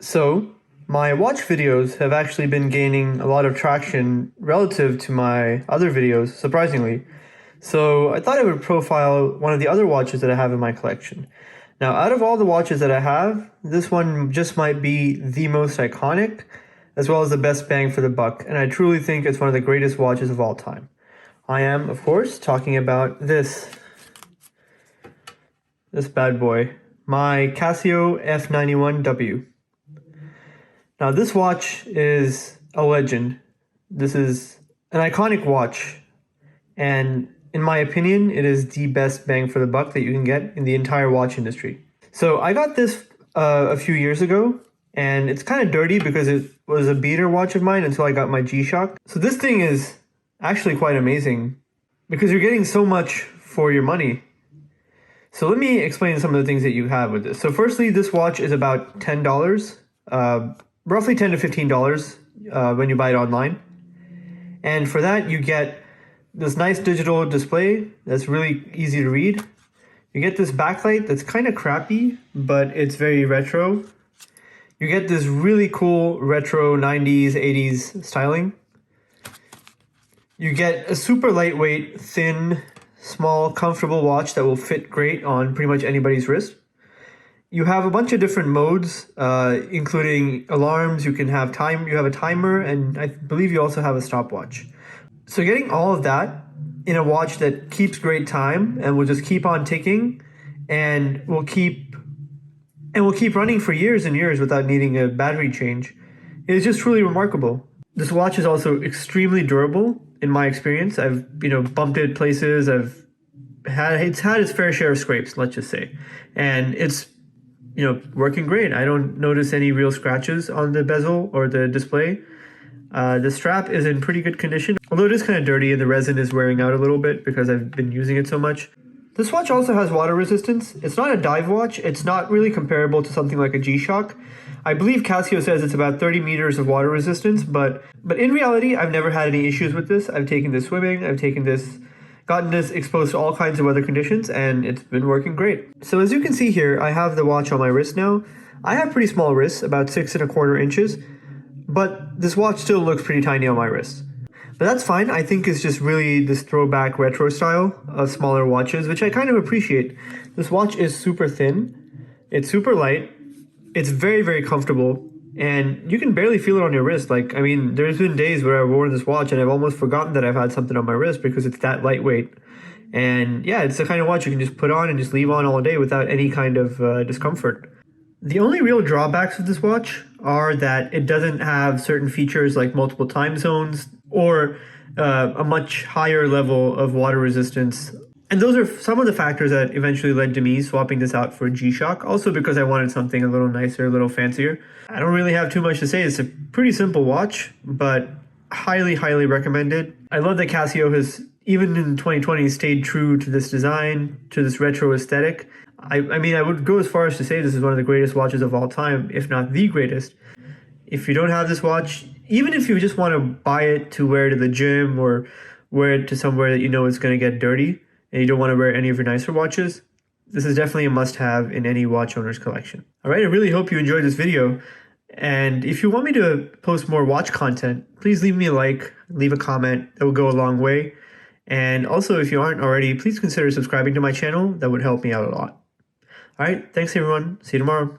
So, my watch videos have actually been gaining a lot of traction relative to my other videos, surprisingly. So, I thought I would profile one of the other watches that I have in my collection. Now, out of all the watches that I have, this one just might be the most iconic, as well as the best bang for the buck, and I truly think it's one of the greatest watches of all time. I am, of course, talking about this bad boy, my Casio F-91W. Now, this watch is a legend. This is an iconic watch, and in my opinion, it is the best bang for the buck that you can get in the entire watch industry. So I got this a few years ago, and it's kind of dirty because it was a beater watch of mine until I got my G-Shock. So this thing is actually quite amazing because you're getting so much for your money. So let me explain some of the things that you have with this. So firstly, this watch is about $10. Roughly $10 to $15 when you buy it online. And for that, you get this nice digital display that's really easy to read. You get this backlight that's kind of crappy, but it's very retro. You get this really cool retro 90s, 80s styling. You get a super lightweight, thin, small, comfortable watch that will fit great on pretty much anybody's wrist. You have a bunch of different modes, including alarms. You can have time. You have a timer, and I believe you also have a stopwatch. So getting all of that in a watch that keeps great time and will just keep on ticking, and will keep running for years and years without needing a battery change, is just truly remarkable. This watch is also extremely durable, in my experience. I've bumped it places. It's had its fair share of scrapes, let's just say, and it's working great. I don't notice any real scratches on the bezel or the display. The strap is in pretty good condition, although it is kind of dirty and the resin is wearing out a little bit because I've been using it so much. This watch also has water resistance. It's not a dive watch. It's not really comparable to something like a G-Shock. I believe Casio says it's about 30 meters of water resistance, but in reality, I've never had any issues with this. I've taken this swimming, gotten this exposed to all kinds of weather conditions, and it's been working great. So as you can see here, I have the watch on my wrist now. I have pretty small wrists, about 6¼ inches, but this watch still looks pretty tiny on my wrist. But that's fine. I think it's just really this throwback retro style of smaller watches, which I kind of appreciate. This watch is super thin, it's super light, it's very, very comfortable, and you can barely feel it on your wrist. There's been days where I've worn this watch and I've almost forgotten that I've had something on my wrist because it's that lightweight. And yeah, it's the kind of watch you can just put on and just leave on all day without any kind of discomfort. The only real drawbacks of this watch are that it doesn't have certain features like multiple time zones or a much higher level of water resistance. And those are some of the factors that eventually led to me swapping this out for a G-Shock, also because I wanted something a little nicer, a little fancier. I don't really have too much to say. It's a pretty simple watch, but highly, highly recommended. I love that Casio has, even in 2020, stayed true to this design, to this retro aesthetic. I would go as far as to say this is one of the greatest watches of all time, if not the greatest. If you don't have this watch, even if you just want to buy it to wear to the gym or wear it to somewhere that you know it's going to get dirty, and you don't want to wear any of your nicer watches, this is definitely a must-have in any watch owner's collection. All right, I really hope you enjoyed this video. And if you want me to post more watch content, please leave me a like, leave a comment. That will go a long way. And also, if you aren't already, please consider subscribing to my channel. That would help me out a lot. All right, thanks everyone. See you tomorrow.